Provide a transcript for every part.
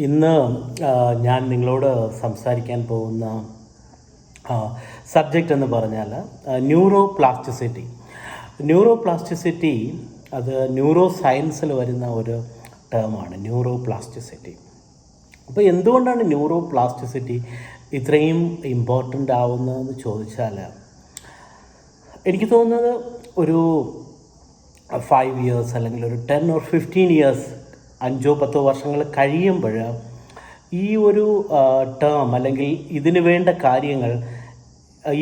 ഇന്ന് ഞാൻ നിങ്ങളോട് സംസാരിക്കാൻ പോകുന്ന സബ്ജക്റ്റ് എന്ന് പറഞ്ഞാൽ ന്യൂറോപ്ലാസ്റ്റിസിറ്റി. ന്യൂറോപ്ലാസ്റ്റിസിറ്റി അത് ന്യൂറോ സയൻസിൽ വരുന്ന ഒരു ടേമാണ് ന്യൂറോപ്ലാസ്റ്റിസിറ്റി. അപ്പോൾ എന്തുകൊണ്ടാണ് ന്യൂറോപ്ലാസ്റ്റിസിറ്റി ഇത്രയും ഇമ്പോർട്ടൻ്റ് ആവുന്നതെന്ന് ചോദിച്ചാൽ, എനിക്ക് തോന്നുന്നത് ഒരു 5 ഇയേഴ്സ് അല്ലെങ്കിൽ ഒരു 10 or 15 ഇയേഴ്സ് 5-10 വർഷങ്ങൾ കഴിയുമ്പോൾ ഈ ഒരു ടേം അല്ലെങ്കിൽ ഇതിന് വേണ്ട കാര്യങ്ങൾ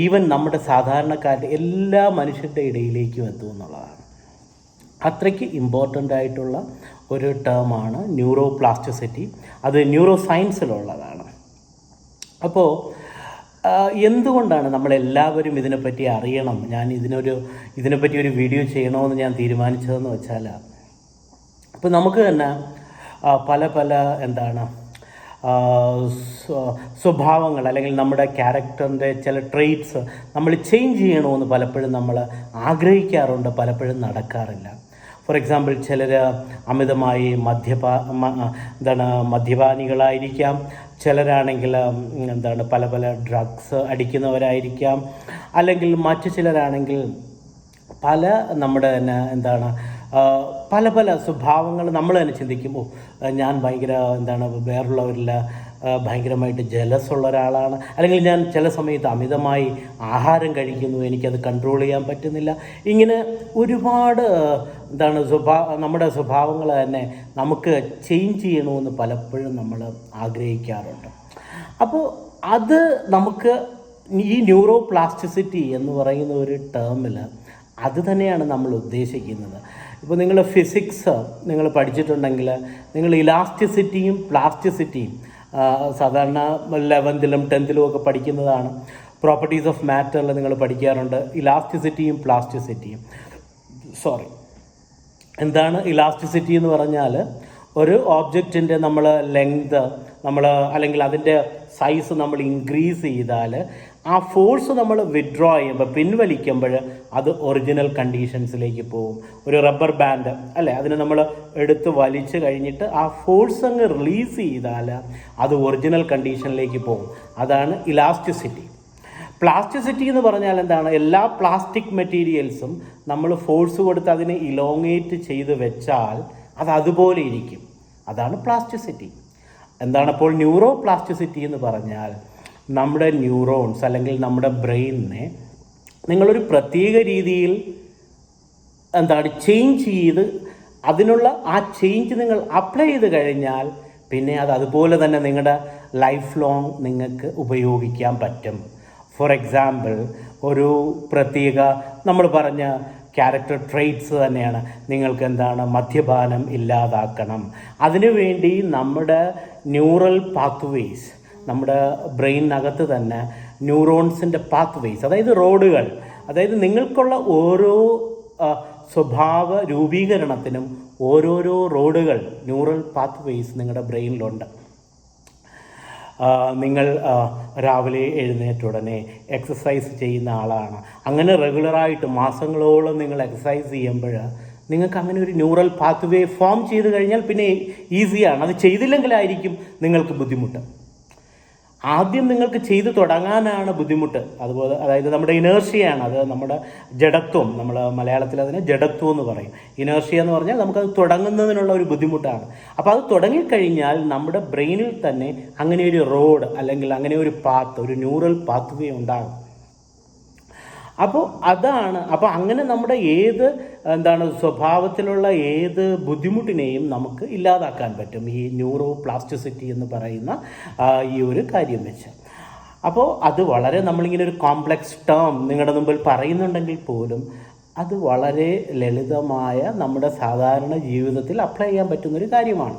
ഈവൻ നമ്മുടെ സാധാരണക്കാരുടെ എല്ലാ മനുഷ്യരുടെ ഇടയിലേക്കും എത്തുമെന്നുള്ളതാണ്. അത്രയ്ക്ക് ഇമ്പോർട്ടൻ്റ് ആയിട്ടുള്ള ഒരു ടേമാണ് ന്യൂറോപ്ലാസ്റ്റിസിറ്റി. അത് ന്യൂറോ സയൻസിലുള്ളതാണ്. അപ്പോൾ എന്തുകൊണ്ടാണ് നമ്മളെല്ലാവരും ഇതിനെപ്പറ്റി അറിയണം, ഞാൻ ഇതിനെപ്പറ്റി ഒരു വീഡിയോ ചെയ്യണമെന്ന് ഞാൻ തീരുമാനിച്ചതെന്ന് വെച്ചാൽ, ഇപ്പോൾ നമുക്ക് തന്നെ പല സ്വഭാവങ്ങൾ അല്ലെങ്കിൽ നമ്മുടെ ക്യാരക്ടറിൻ്റെ ചില ട്രെയ്റ്റ്സ് നമ്മൾ ചേഞ്ച് ചെയ്യണമെന്ന് പലപ്പോഴും നമ്മൾ ആഗ്രഹിക്കാറുണ്ട്, പലപ്പോഴും നടക്കാറില്ല. ഫോർ എക്സാമ്പിൾ, ചിലർ അമിതമായി മദ്യപാനികളായിരിക്കാം, ചിലരാണെങ്കിൽ പല ഡ്രഗ്സ് അടിക്കുന്നവരായിരിക്കാം, അല്ലെങ്കിൽ മറ്റു ചിലരാണെങ്കിൽ നമ്മുടെ പല സ്വഭാവങ്ങൾ നമ്മൾ തന്നെ ചിന്തിക്കും, ഞാൻ ഭയങ്കര വേറുള്ളവരിൽ ഭയങ്കരമായിട്ട് ജലസ് ഉള്ള ഒരാളാണ്, അല്ലെങ്കിൽ ഞാൻ ചില സമയത്ത് അമിതമായി ആഹാരം കഴിക്കുന്നു, എനിക്കത് കൺട്രോൾ ചെയ്യാൻ പറ്റുന്നില്ല. ഇങ്ങനെ ഒരുപാട് നമ്മുടെ സ്വഭാവങ്ങൾ തന്നെ നമുക്ക് ചേഞ്ച് ചെയ്യണമെന്ന് പലപ്പോഴും നമ്മൾ ആഗ്രഹിക്കാറുണ്ട്. അപ്പോൾ അത് നമുക്ക് ഈ ന്യൂറോപ്ലാസ്റ്റിസിറ്റി എന്ന് പറയുന്ന ഒരു ടേമിൽ അത് തന്നെയാണ് നമ്മൾ ഉദ്ദേശിക്കുന്നത്. ഇപ്പോൾ നിങ്ങൾ ഫിസിക്സ് നിങ്ങൾ പഠിച്ചിട്ടുണ്ടെങ്കിൽ നിങ്ങൾ ഇലാസ്റ്റിസിറ്റിയും പ്ലാസ്റ്റിസിറ്റിയും സാധാരണ 11th-ലും 10th-ലും ഒക്കെ പഠിക്കുന്നതാണ്. പ്രോപ്പർട്ടീസ് ഓഫ് മാറ്ററിൽ നിങ്ങൾ പഠിക്കാറുണ്ട് ഇലാസ്റ്റിസിറ്റിയും പ്ലാസ്റ്റിസിറ്റിയും. എന്താണ് ഇലാസ്റ്റിസിറ്റി എന്ന് പറഞ്ഞാൽ, ഒരു ഓബ്ജക്റ്റിൻ്റെ നമ്മൾ ലെങ്ത് അല്ലെങ്കിൽ അതിൻ്റെ സൈസ് നമ്മൾ ഇൻക്രീസ് ചെയ്താൽ ആ ഫോഴ്സ് നമ്മൾ വിഡ്രോ ചെയ്യുമ്പോൾ, പിൻവലിക്കുമ്പോൾ അത് ഒറിജിനൽ കണ്ടീഷൻസിലേക്ക് പോകും. ഒരു റബ്ബർ ബാൻഡ് അല്ലേ, അതിനെ നമ്മൾ എടുത്ത് വലിച്ചു കഴിഞ്ഞിട്ട് ആ ഫോഴ്സ് അങ്ങ് റിലീസ് ചെയ്താൽ അത് ഒറിജിനൽ കണ്ടീഷനിലേക്ക് പോകും. അതാണ് ഇലാസ്റ്റിസിറ്റി. പ്ലാസ്റ്റിസിറ്റി എന്ന് പറഞ്ഞാൽ എന്താണ്, എല്ലാ പ്ലാസ്റ്റിക് മെറ്റീരിയൽസും നമ്മൾ ഫോഴ്സ് കൊടുത്ത് അതിനെ ഇലോങ്ങേറ്റ് ചെയ്ത് വെച്ചാൽ അത് അതുപോലെ ഇരിക്കും. അതാണ് പ്ലാസ്റ്റിസിറ്റി. അപ്പോൾ ന്യൂറോപ്ലാസ്റ്റിസിറ്റി എന്ന് പറഞ്ഞാൽ നമ്മുടെ ന്യൂറോൺസ് അല്ലെങ്കിൽ നമ്മുടെ ബ്രെയിനിനെ നിങ്ങളൊരു പ്രത്യേക രീതിയിൽ ചേഞ്ച് ചെയ്ത് അതിനുള്ള ആ ചേഞ്ച് നിങ്ങൾ അപ്ലൈ ചെയ്ത് കഴിഞ്ഞാൽ പിന്നെ അത് അതുപോലെ തന്നെ നിങ്ങളുടെ ലൈഫ് ലോങ് നിങ്ങൾക്ക് ഉപയോഗിക്കാൻ പറ്റും. ഫോർ എക്സാമ്പിൾ, ഒരു പ്രത്യേക നമ്മൾ പറഞ്ഞ ക്യാരക്ടർ ട്രെയ്റ്റ്സ് തന്നെയാണ്. നിങ്ങൾക്ക് മദ്യപാനം ഇല്ലാതാക്കണം. അതിനുവേണ്ടി നമ്മുടെ ന്യൂറൽ പാത്വേസ്, നമ്മുടെ ബ്രെയിനകത്ത് തന്നെ ന്യൂറോൺസിൻ്റെ പാത്വേസ്, അതായത് റോഡുകൾ, അതായത് നിങ്ങൾക്കുള്ള ഓരോ സ്വഭാവ രൂപീകരണത്തിനും ഓരോരോ റോഡുകൾ, ന്യൂറൽ പാത്വേസ് നിങ്ങളുടെ ബ്രെയിനിലുണ്ട്. നിങ്ങൾ രാവിലെ എഴുന്നേറ്റ ഉടനെ എക്സസൈസ് ചെയ്യുന്ന ആളാണ്. അങ്ങനെ റെഗുലറായിട്ട് മാസങ്ങളോളം നിങ്ങൾ എക്സസൈസ് ചെയ്യുമ്പോൾ നിങ്ങൾക്ക് അങ്ങനെ ഒരു ന്യൂറൽ പാത്വേ ഫോം ചെയ്ത് കഴിഞ്ഞാൽ പിന്നെ ഈസിയാണ്. അത് ചെയ്തില്ലെങ്കിലായിരിക്കും നിങ്ങൾക്ക് ബുദ്ധിമുട്ട്. ആദ്യം നിങ്ങൾക്ക് ചെയ്തു തുടങ്ങാനാണ് ബുദ്ധിമുട്ട്. അതുപോലെ അതായത് നമ്മുടെ ഇനേർഷ്യയാണ്, അത് നമ്മുടെ ജഡത്വം, നമ്മൾ മലയാളത്തിൽ അതിനെ ജഡത്വം എന്ന് പറയും. ഇനേർഷ്യ എന്ന് പറഞ്ഞാൽ നമുക്കത് തുടങ്ങുന്നതിനുള്ള ഒരു ബുദ്ധിമുട്ടാണ്. അപ്പോൾ അത് തുടങ്ങിക്കഴിഞ്ഞാൽ നമ്മുടെ ബ്രെയിനിൽ തന്നെ അങ്ങനെ ഒരു റോഡ് അല്ലെങ്കിൽ അങ്ങനെ ഒരു ഒരു ന്യൂറൽ പാത്വേ ഉണ്ടാകും. അപ്പോൾ അങ്ങനെ നമ്മുടെ ഏത് സ്വഭാവത്തിലുള്ള ഏത് ബുദ്ധിമുട്ടിനെയും നമുക്ക് ഇല്ലാതാക്കാൻ പറ്റും ഈ ന്യൂറോപ്ലാസ്റ്റിസിറ്റി എന്ന് പറയുന്ന ഈ ഒരു കാര്യം വെച്ച്. അപ്പോൾ അത് വളരെ നമ്മളിങ്ങനെ ഒരു കോംപ്ലക്സ് ടേം നിങ്ങളുടെ മുമ്പിൽ പറയുന്നുണ്ടെങ്കിൽ പോലും അത് വളരെ ലളിതമായ നമ്മുടെ സാധാരണ ജീവിതത്തിൽ അപ്ലൈ ചെയ്യാൻ പറ്റുന്നൊരു കാര്യമാണ്.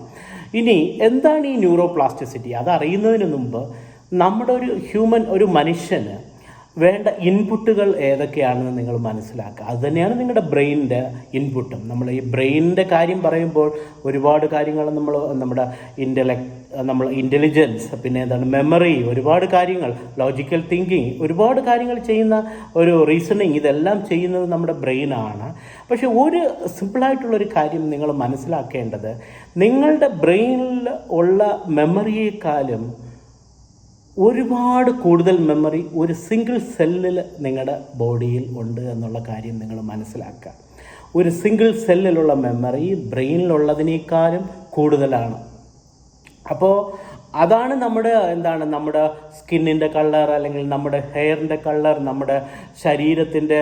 ഇനി എന്താണ് ഈ ന്യൂറോപ്ലാസ്റ്റിസിറ്റി? അതറിയുന്നതിന് മുമ്പ് നമ്മുടെ ഒരു മനുഷ്യന് വേണ്ട ഇൻപുട്ടുകൾ ഏതൊക്കെയാണെന്ന് നിങ്ങൾ മനസ്സിലാക്കുക. അത് തന്നെയാണ് നിങ്ങളുടെ ബ്രെയിനിൻ്റെ ഇൻപുട്ടും. നമ്മൾ ഈ ബ്രെയിനിൻ്റെ കാര്യം പറയുമ്പോൾ ഒരുപാട് കാര്യങ്ങൾ നമ്മുടെ ഇൻ്റലിജൻസ്, പിന്നെ എന്താണ് മെമ്മറി, ഒരുപാട് കാര്യങ്ങൾ, ലോജിക്കൽ തിങ്കിങ്, ഒരുപാട് കാര്യങ്ങൾ ചെയ്യുന്ന ഒരു റീസണിങ്, ഇതെല്ലാം ചെയ്യുന്നത് നമ്മുടെ ബ്രെയിനാണ്. പക്ഷെ ഒരു സിമ്പിളായിട്ടുള്ളൊരു കാര്യം നിങ്ങൾ മനസ്സിലാക്കേണ്ടത്, നിങ്ങളുടെ ബ്രെയിനിൽ ഉള്ള മെമ്മറിയേക്കാളും ഒരുപാട് കൂടുതൽ മെമ്മറി ഒരു സിംഗിൾ സെല്ലിൽ നിങ്ങളുടെ ബോഡിയിൽ ഉണ്ട് എന്നുള്ള കാര്യം നിങ്ങൾ മനസ്സിലാക്കുക. ഒരു സിംഗിൾ സെല്ലിലുള്ള മെമ്മറി ബ്രെയിനിലുള്ളതിനേക്കാളും കൂടുതലാണ്. അപ്പോൾ അതാണ് നമ്മുടെ സ്കിന്നിൻ്റെ കളർ, അല്ലെങ്കിൽ നമ്മുടെ ഹെയറിൻ്റെ കളർ, നമ്മുടെ ശരീരത്തിൻ്റെ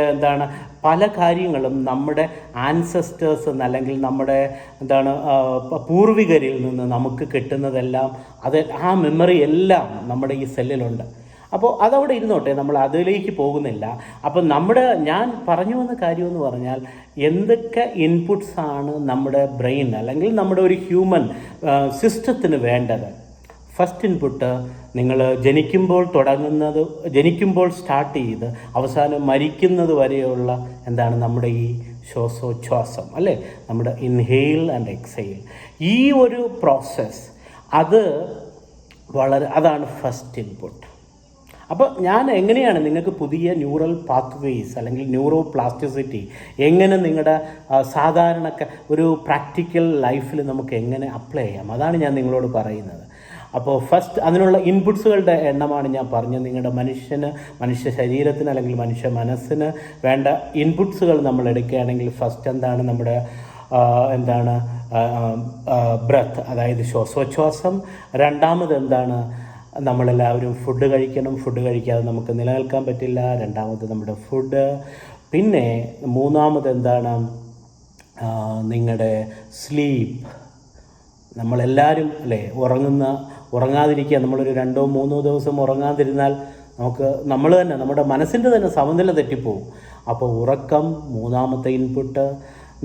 പല കാര്യങ്ങളും നമ്മുടെ ആൻസസ്റ്റേഴ്സ് അല്ലെങ്കിൽ നമ്മുടെ പൂർവികരിൽ നിന്ന് നമുക്ക് കിട്ടുന്നതെല്ലാം ആ മെമ്മറി എല്ലാം നമ്മുടെ ഈ സെല്ലിലുണ്ട്. അപ്പോൾ അതവിടെ ഇരുന്നോട്ടെ, നമ്മൾ അതിലേക്ക് പോകുന്നില്ല. അപ്പം ഞാൻ പറഞ്ഞു വന്ന കാര്യമെന്ന് പറഞ്ഞാൽ, എന്തൊക്കെ ഇൻപുട്സാണ് നമ്മുടെ ബ്രെയിൻ അല്ലെങ്കിൽ നമ്മുടെ ഒരു ഹ്യൂമൻ സിസ്റ്റത്തിന് വേണ്ടത്. ഫസ്റ്റ് ഇൻപുട്ട്, നിങ്ങൾ ജനിക്കുമ്പോൾ സ്റ്റാർട്ട് ചെയ്ത് അവസാനം മരിക്കുന്നത് വരെയുള്ള നമ്മുടെ ഈ ശ്വാസോച്ഛ്വാസം, അല്ലേ, നമ്മുടെ ഇൻഹെയിൽ ആൻഡ് എക്സെയിൽ, ഈ ഒരു പ്രോസസ്സ് അതാണ് ഫസ്റ്റ് ഇൻപുട്ട്. അപ്പോൾ ഞാൻ എങ്ങനെയാണ് നിങ്ങൾക്ക് പുതിയ ന്യൂറൽ പാത്വേസ് അല്ലെങ്കിൽ ന്യൂറോപ്ലാസ്റ്റിസിറ്റി എങ്ങനെ നിങ്ങളുടെ സാധാരണ ഒരു പ്രാക്ടിക്കൽ ലൈഫിൽ നമുക്ക് എങ്ങനെ അപ്ലൈ ചെയ്യാം, അതാണ് ഞാൻ നിങ്ങളോട് പറയുന്നത്. അപ്പോൾ ഫസ്റ്റ് അതിനുള്ള ഇൻപുട്സുകളുടെ എണ്ണമാണ് ഞാൻ പറഞ്ഞത്. നിങ്ങളുടെ മനുഷ്യ ശരീരത്തിന് അല്ലെങ്കിൽ മനുഷ്യ മനസ്സിന് വേണ്ട ഇൻപുട്സുകൾ നമ്മൾ എടുക്കുകയാണെങ്കിൽ, ഫസ്റ്റ് നമ്മുടെ ബ്രത്ത്, അതായത് ശ്വാസോച്ഛ്വാസം. രണ്ടാമത് നമ്മളെല്ലാവരും ഫുഡ് കഴിക്കണം. ഫുഡ് കഴിക്കാതെ നമുക്ക് നിലനിൽക്കാൻ പറ്റില്ല. രണ്ടാമത് നമ്മുടെ ഫുഡ്. പിന്നെ മൂന്നാമത് നിങ്ങളുടെ സ്ലീപ്പ്. നമ്മളെല്ലാവരും അല്ലേ ഉറങ്ങാതിരിക്കുക. നമ്മളൊരു 2-3 ദിവസം ഉറങ്ങാതിരുന്നാൽ നമ്മുടെ മനസ്സിൻ്റെ തന്നെ സമനില തെറ്റിപ്പോവും. അപ്പോൾ ഉറക്കം മൂന്നാമത്തെ ഇൻപുട്ട്.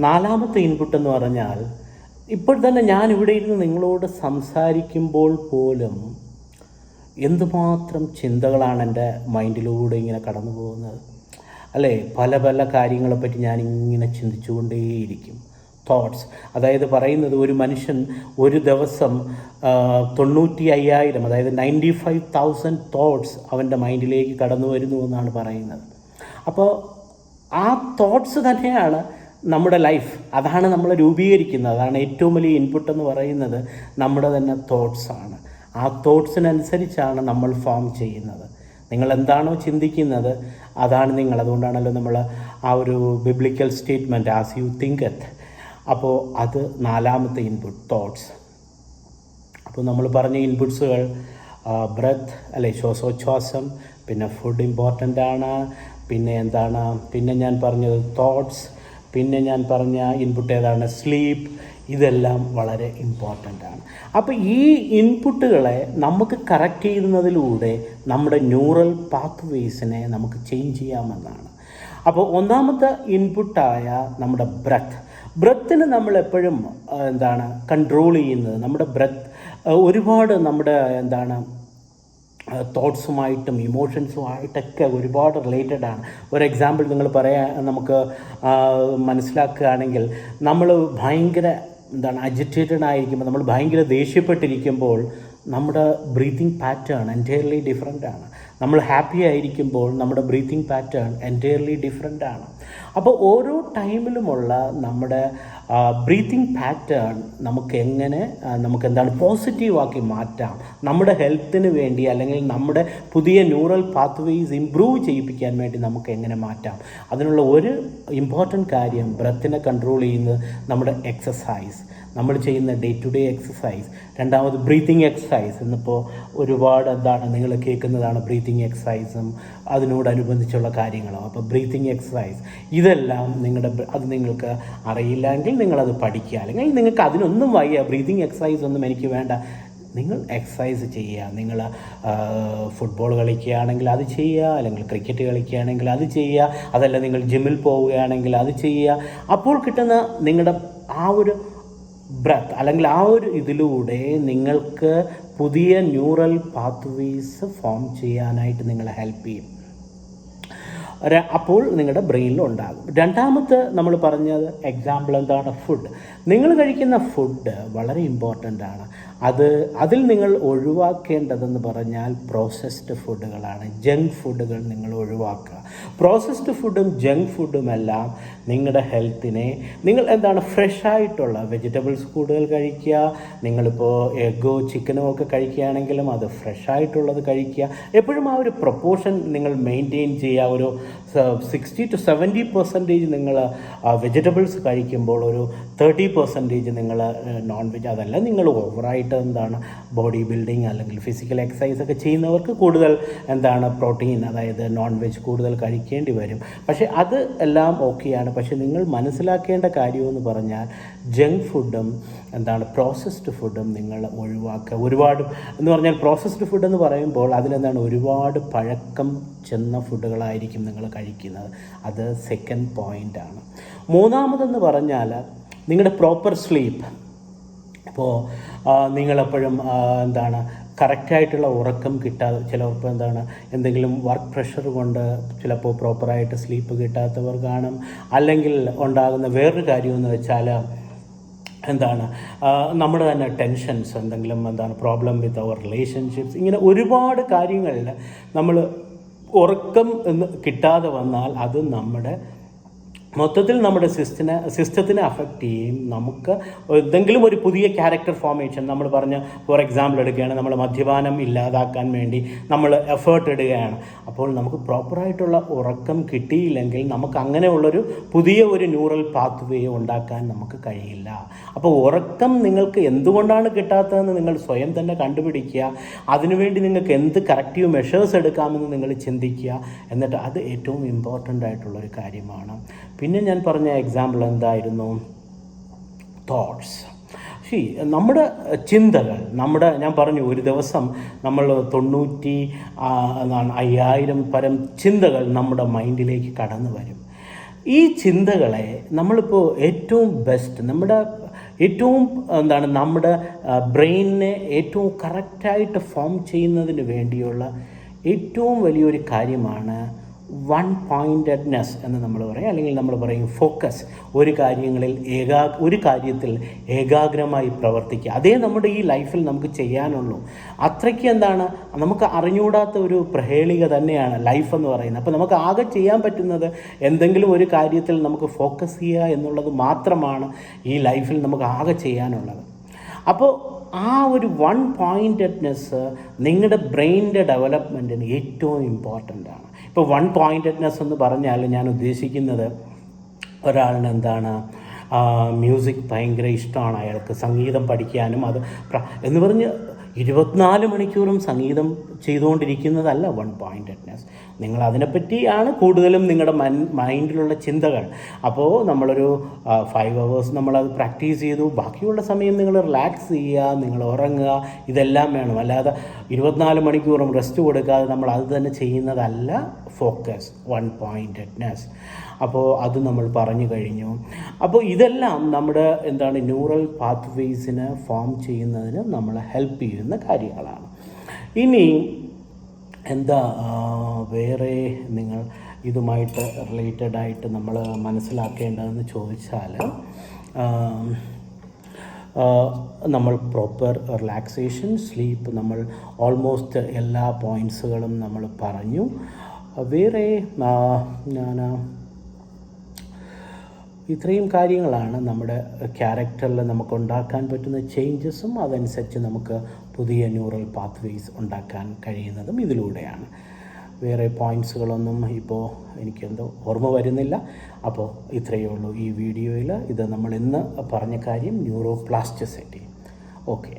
നാലാമത്തെ ഇൻപുട്ട് എന്ന് പറഞ്ഞാൽ, ഇപ്പോൾ തന്നെ ഞാൻ ഇവിടെ ഇരുന്ന് നിങ്ങളോട് സംസാരിക്കുമ്പോൾ പോലും എന്തുമാത്രം ചിന്തകളാണ് എൻ്റെ മൈൻഡിലൂടെ ഇങ്ങനെ കടന്നു പോകുന്നത്, അല്ലേ. പല പല കാര്യങ്ങളെപ്പറ്റി ഞാനിങ്ങനെ ചിന്തിച്ചുകൊണ്ടേയിരിക്കും. തോട്ട്സ്, അതായത് പറയുന്നത് ഒരു മനുഷ്യൻ ഒരു ദിവസം 95,000, അതായത് 95,000 തോട്ട്സ് അവൻ്റെ മൈൻഡിലേക്ക് കടന്നു വരുന്നു എന്നാണ് പറയുന്നത്. അപ്പോൾ ആ തോട്ട്സ് തന്നെയാണ് നമ്മുടെ ലൈഫ്. അതാണ് നമ്മൾ രൂപീകരിക്കുന്നത്. അതാണ് ഏറ്റവും വലിയ ഇൻപുട്ട് എന്ന് പറയുന്നത്, നമ്മുടെ തന്നെ തോട്ട്സാണ്. ആ തോട്ട്സിനനുസരിച്ചാണ് നമ്മൾ ഫോം ചെയ്യുന്നത്. നിങ്ങൾ എന്താണോ ചിന്തിക്കുന്നത് അതാണ് നിങ്ങൾ. അതുകൊണ്ടാണല്ലോ നമ്മൾ ആ ഒരു ബിബ്ലിക്കൽ സ്റ്റേറ്റ്മെൻറ്റ്, ആസ് യു തിങ്കത്ത്. അപ്പോൾ അത് നാലാമത്തെ ഇൻപുട്ട്, തോട്ട്സ്. അപ്പോൾ നമ്മൾ പറഞ്ഞ ഇൻപുട്സുകൾ ബ്രെത്ത്, അല്ലെ, ശ്വാസോച്ഛ്വാസം, പിന്നെ ഫുഡ് ഇമ്പോർട്ടൻ്റ് ആണ്, പിന്നെ ഞാൻ പറഞ്ഞത് തോട്ട്സ്, പിന്നെ ഞാൻ പറഞ്ഞ ഇൻപുട്ട് ഏതാണ്, സ്ലീപ്പ്. ഇതെല്ലാം വളരെ ഇമ്പോർട്ടൻ്റ് ആണ്. അപ്പോൾ ഈ ഇൻപുട്ടുകളെ നമുക്ക് കറക്റ്റ് ചെയ്യുന്നതിലൂടെ നമ്മുടെ ന്യൂറൽ പാത്വേസിനെ നമുക്ക് ചേഞ്ച് ചെയ്യാമെന്നാണ്. അപ്പോൾ ഒന്നാമത്തെ ഇൻപുട്ടായ നമ്മുടെ ബ്രത്തിന് നമ്മളെപ്പോഴും കൺട്രോൾ ചെയ്യുന്നത്, നമ്മുടെ ബ്രത്ത് ഒരുപാട് നമ്മുടെ തോട്ട്സുമായിട്ടും ഇമോഷൻസുമായിട്ടൊക്കെ ഒരുപാട് റിലേറ്റഡ് ആണ്. ഒരു എക്സാമ്പിൾ നമുക്ക് മനസ്സിലാക്കുകയാണെങ്കിൽ, നമ്മൾ ഭയങ്കര അജിറ്റേറ്റഡ് ആയിരിക്കുമ്പോൾ, നമ്മൾ ഭയങ്കര ദേഷ്യപ്പെട്ടിരിക്കുമ്പോൾ നമ്മുടെ ബ്രീത്തിങ് പാറ്റേൺ എൻറ്റയർലി ഡിഫറെൻ്റ് ആണ്. നമ്മൾ ഹാപ്പി ആയിരിക്കുമ്പോൾ നമ്മുടെ ബ്രീത്തിങ് പാറ്റേൺ എൻറ്റയർലി ഡിഫറെൻ്റ് ആണ്. അപ്പോൾ ഓരോ ടൈമിലുമുള്ള നമ്മുടെ ബ്രീത്തിങ് പാറ്റേൺ നമുക്ക് പോസിറ്റീവാക്കി മാറ്റാം. നമ്മുടെ ഹെൽത്തിന് വേണ്ടി, അല്ലെങ്കിൽ നമ്മുടെ പുതിയ ന്യൂറൽ പാത്വേസ് ഇംപ്രൂവ് ചെയ്യിപ്പിക്കാൻ വേണ്ടി നമുക്ക് എങ്ങനെ മാറ്റാം. അതിനുള്ള ഒരു ഇമ്പോർട്ടൻറ്റ് കാര്യം, ബ്രത്തിനെ കൺട്രോൾ ചെയ്യുന്നത് നമ്മുടെ എക്സസൈസ്, നമ്മൾ ചെയ്യുന്ന ഡേ ടു ഡേ എക്സസൈസ്. രണ്ടാമത് ബ്രീത്തിങ് എക്സസൈസ്. ഇന്നിപ്പോൾ ഒരുപാട് നിങ്ങൾ കേൾക്കുന്നതാണ് ബ്രീത്തിങ് എക്സസൈസും അതിനോടനുബന്ധിച്ചുള്ള കാര്യങ്ങളും. അപ്പോൾ ബ്രീത്തിങ് എക്സസൈസ് ഇതെല്ലാം അത് നിങ്ങൾക്ക് അറിയില്ലെങ്കിൽ നിങ്ങളത് പഠിക്കുക, അല്ലെങ്കിൽ നിങ്ങൾക്ക് അതിനൊന്നും വയ്യ, ബ്രീത്തിങ് എക്സസൈസ് ഒന്നും എനിക്ക് വേണ്ട, നിങ്ങൾ എക്സസൈസ് ചെയ്യുക. നിങ്ങൾ ഫുട്ബോൾ കളിക്കുകയാണെങ്കിൽ അത് ചെയ്യുക, അല്ലെങ്കിൽ ക്രിക്കറ്റ് കളിക്കുകയാണെങ്കിൽ അത് ചെയ്യുക, അതല്ല നിങ്ങൾ ജിമ്മിൽ പോവുകയാണെങ്കിൽ അത് ചെയ്യുക. അപ്പോൾ കിട്ടുന്ന നിങ്ങളുടെ ആ ഒരു ബ്രത്ത്, അല്ലെങ്കിൽ ആ ഒരു ഇതിലൂടെ നിങ്ങൾക്ക് പുതിയ ന്യൂറൽ പാത്വേസ് ഫോം ചെയ്യാനായിട്ട് നിങ്ങളെ ഹെൽപ്പ് ചെയ്യും. അപ്പോൾ നിങ്ങളുടെ ബ്രെയിനിൽ ഉണ്ടാകും. രണ്ടാമത്തെ നമ്മൾ പറഞ്ഞത് എക്സാമ്പിൾ എന്താണ്? ഫുഡ്. നിങ്ങൾ കഴിക്കുന്ന ഫുഡ് വളരെ ഇമ്പോർട്ടൻ്റ് ആണ്. അതിൽ നിങ്ങൾ ഒഴിവാക്കേണ്ടതെന്ന് പറഞ്ഞാൽ പ്രോസസ്ഡ് ഫുഡുകളാണ്. ജങ്ക് ഫുഡുകൾ നിങ്ങൾ ഒഴിവാക്കുക. പ്രോസസ്ഡ് ഫുഡും ജങ്ക് ഫുഡുമെല്ലാം നിങ്ങളുടെ ഹെൽത്തിനെ നിങ്ങൾ ഫ്രഷായിട്ടുള്ള വെജിറ്റബിൾസ് കൂടുതൽ കഴിക്കുക. നിങ്ങളിപ്പോൾ എഗ്ഗോ ചിക്കനോ ഒക്കെ കഴിക്കുകയാണെങ്കിലും അത് ഫ്രഷായിട്ടുള്ളത് കഴിക്കുക. എപ്പോഴും ആ ഒരു പ്രൊപ്പോർഷൻ നിങ്ങൾ മെയിൻറ്റെയിൻ ചെയ്യുക. ഒരു 60-70% നിങ്ങൾ വെജിറ്റബിൾസ് കഴിക്കുമ്പോൾ ഒരു 30% നിങ്ങൾ നോൺ വെജ്. അതല്ല നിങ്ങൾ ഓവറായിട്ട് ബോഡി ബിൽഡിങ് അല്ലെങ്കിൽ ഫിസിക്കൽ എക്സസൈസ് ഒക്കെ ചെയ്യുന്നവർക്ക് കൂടുതൽ പ്രോട്ടീൻ, അതായത് നോൺ വെജ് കൂടുതൽ കഴിക്കേണ്ടി വരും. പക്ഷേ അത് എല്ലാം ഓക്കെയാണ്. പക്ഷേ നിങ്ങൾ മനസ്സിലാക്കേണ്ട കാര്യമെന്ന് പറഞ്ഞാൽ ജങ്ക് ഫുഡും പ്രോസസ്ഡ് ഫുഡും നിങ്ങൾ ഒഴിവാക്കുക. ഒരുപാട് എന്ന് പറഞ്ഞാൽ പ്രോസസ്ഡ് ഫുഡ് എന്ന് പറയുമ്പോൾ ഒരുപാട് പഴക്കം ചെന്ന ഫുഡുകളായിരിക്കും നിങ്ങൾ കഴിക്കുന്നത്. അത് സെക്കൻഡ് പോയിൻ്റാണ്. മൂന്നാമതെന്ന് പറഞ്ഞാൽ നിങ്ങളുടെ പ്രോപ്പർ സ്ലീപ്പ്. ഇപ്പോൾ നിങ്ങളെപ്പോഴും കറക്റ്റായിട്ടുള്ള ഉറക്കം കിട്ടാതെ ചിലപ്പോൾ എന്തെങ്കിലും വർക്ക് പ്രഷർ കൊണ്ട് ചിലപ്പോൾ പ്രോപ്പറായിട്ട് സ്ലീപ്പ് കിട്ടാത്തവർ കാണും. അല്ലെങ്കിൽ ഉണ്ടാകുന്ന വേറൊരു കാര്യമെന്ന് വെച്ചാൽ നമ്മുടെ തന്നെ ടെൻഷൻസ്, എന്തെങ്കിലും പ്രോബ്ലം വിത്ത് അവർ റിലേഷൻഷിപ്സ്, ഇങ്ങനെ ഒരുപാട് കാര്യങ്ങളിൽ നമ്മൾ ഉറക്കം കിട്ടാതെ വന്നാൽ അത് മൊത്തത്തിൽ നമ്മുടെ സിസ്റ്റത്തിനെ അഫക്റ്റ് ചെയ്യും. നമുക്ക് എന്തെങ്കിലും ഒരു പുതിയ ക്യാരക്ടർ ഫോർമേഷൻ നമ്മൾ ഫോർ എക്സാമ്പിൾ എടുക്കുകയാണ്, നമ്മൾ മദ്യപാനം ഇല്ലാതാക്കാൻ വേണ്ടി നമ്മൾ എഫേർട്ട് ഇടുകയാണ്. അപ്പോൾ നമുക്ക് പ്രോപ്പറായിട്ടുള്ള ഉറക്കം കിട്ടിയില്ലെങ്കിൽ നമുക്ക് അങ്ങനെയുള്ളൊരു പുതിയ ഒരു ന്യൂറൽ പാത്ത് വേ ഉണ്ടാക്കാൻ നമുക്ക് കഴിയില്ല. അപ്പോൾ ഉറക്കം നിങ്ങൾക്ക് എന്തുകൊണ്ടാണ് കിട്ടാത്തതെന്ന് നിങ്ങൾ സ്വയം തന്നെ കണ്ടുപിടിക്കുക. അതിനുവേണ്ടി നിങ്ങൾക്ക് എന്ത് കറക്റ്റീവ് മെഷേഴ്സ് എടുക്കാമെന്ന് നിങ്ങൾ ചിന്തിക്കുക. എന്നിട്ട് അത് ഏറ്റവും ഇമ്പോർട്ടൻ്റ് ആയിട്ടുള്ളൊരു കാര്യമാണ്. പിന്നെ ഞാൻ പറഞ്ഞ എക്സാമ്പിൾ എന്തായിരുന്നു? തോട്ട്സ്. നമ്മുടെ ചിന്തകൾ, ഞാൻ പറഞ്ഞു ഒരു ദിവസം നമ്മൾ 95,000 പരം ചിന്തകൾ നമ്മുടെ മൈൻഡിലേക്ക് കടന്നു വരും. ഈ ചിന്തകളെ നമ്മളിപ്പോൾ ഏറ്റവും ബെസ്റ്റ് നമ്മുടെ ബ്രെയിനിനെ ഏറ്റവും കറക്റ്റായിട്ട് ഫോം ചെയ്യുന്നതിന് വേണ്ടിയുള്ള ഏറ്റവും വലിയൊരു കാര്യമാണ് വൺ പോയിൻറ്റഡ്നെസ് എന്ന് നമ്മൾ പറയും. അല്ലെങ്കിൽ നമ്മൾ പറയും ഫോക്കസ്. ഒരു കാര്യത്തിൽ ഏകാഗ്രമായി പ്രവർത്തിക്കുക. അതേ നമ്മുടെ ഈ ലൈഫിൽ നമുക്ക് ചെയ്യാനുള്ളൂ. അത്രയ്ക്ക് നമുക്ക് അറിഞ്ഞുകൂടാത്ത ഒരു പ്രഹേളിക തന്നെയാണ് ലൈഫ് എന്ന് പറയുന്നത്. അപ്പോൾ നമുക്ക് ആകെ ചെയ്യാൻ പറ്റുന്നത് എന്തെങ്കിലും ഒരു കാര്യത്തിൽ നമുക്ക് ഫോക്കസ് ചെയ്യുക എന്നുള്ളത് മാത്രമാണ് ഈ ലൈഫിൽ നമുക്ക് ആകെ ചെയ്യാനുള്ളത്. അപ്പോൾ ആ ഒരു വൺ പോയിൻറ്റഡ്നെസ് നിങ്ങളുടെ ബ്രെയിനിൻ്റെ ഡെവലപ്മെൻറ്റിന് ഏറ്റവും ഇമ്പോർട്ടൻ്റ് ആണ്. ഇപ്പോൾ വൺ പോയിൻറ്റഡ്നെസ് എന്ന് പറഞ്ഞാൽ ഞാൻ ഉദ്ദേശിക്കുന്നത് ഒരാളിന് മ്യൂസിക് ഭയങ്കര ഇഷ്ടമാണ്, അയാൾക്ക് സംഗീതം പഠിക്കാനും അത് എന്ന് പറഞ്ഞ് 24 മണിക്കൂറും സംഗീതം ചെയ്തുകൊണ്ടിരിക്കുന്നതല്ല വൺ പോയിൻറ്റഡ്നെസ്. നിങ്ങൾ അതിനെപ്പറ്റിയാണ് കൂടുതലും നിങ്ങളുടെ മൈൻഡിലുള്ള ചിന്തകൾ. അപ്പോൾ നമ്മളൊരു 5 hours നമ്മളത് പ്രാക്ടീസ് ചെയ്തു, ബാക്കിയുള്ള സമയം നിങ്ങൾ റിലാക്സ് ചെയ്യുക, നിങ്ങൾ ഉറങ്ങുക, ഇതെല്ലാം വേണം. അല്ലാതെ 24 മണിക്കൂറും റെസ്റ്റ് കൊടുക്കാതെ നമ്മൾ അത് തന്നെ ചെയ്യുന്നതല്ല ഫോക്കസ്, വൺ പോയിൻറ്റഡ്നെസ്. അപ്പോൾ അത് നമ്മൾ പറഞ്ഞു കഴിഞ്ഞു. അപ്പോൾ ഇതെല്ലാം നമ്മുടെ ന്യൂറൽ പാത്ത് വേസിനെ ഫോം ചെയ്യുന്നതിന് നമ്മളെ ഹെൽപ്പ് ചെയ്യുന്ന കാര്യങ്ങളാണ്. ഇനി വേറെ നിങ്ങൾ ഇതുമായിട്ട് റിലേറ്റഡായിട്ട് നമ്മൾ മനസ്സിലാക്കേണ്ടതെന്ന് ചോദിച്ചാൽ നമ്മൾ പ്രോപ്പർ റിലാക്സേഷൻ, സ്ലീപ്പ്, നമ്മൾ ഓൾമോസ്റ്റ് എല്ലാ പോയിൻറ്റ്സുകളും നമ്മൾ പറഞ്ഞു. വേറെ ഇത്രയും കാര്യങ്ങളാണ് നമ്മുടെ ക്യാരക്ടറിൽ നമുക്ക് ഉണ്ടാക്കാൻ പറ്റുന്ന ചേഞ്ചസും അതനുസരിച്ച് നമുക്ക് പുതിയ ന്യൂറൽ പാത്ത് വേസ് ഉണ്ടാക്കാൻ കഴിയുന്നതും ഇതിലൂടെയാണ്. വേറെ പോയിൻറ്റ്സുകളൊന്നും ഇപ്പോൾ എനിക്കെന്തോ ഓർമ്മ വരുന്നില്ല. അപ്പോൾ ഇത്രയേ ഉള്ളൂ ഈ വീഡിയോയിൽ. ഇത് നമ്മൾ ഇന്ന് പറഞ്ഞ കാര്യം ന്യൂറോപ്ലാസ്റ്റിസിറ്റി. ഓക്കെ.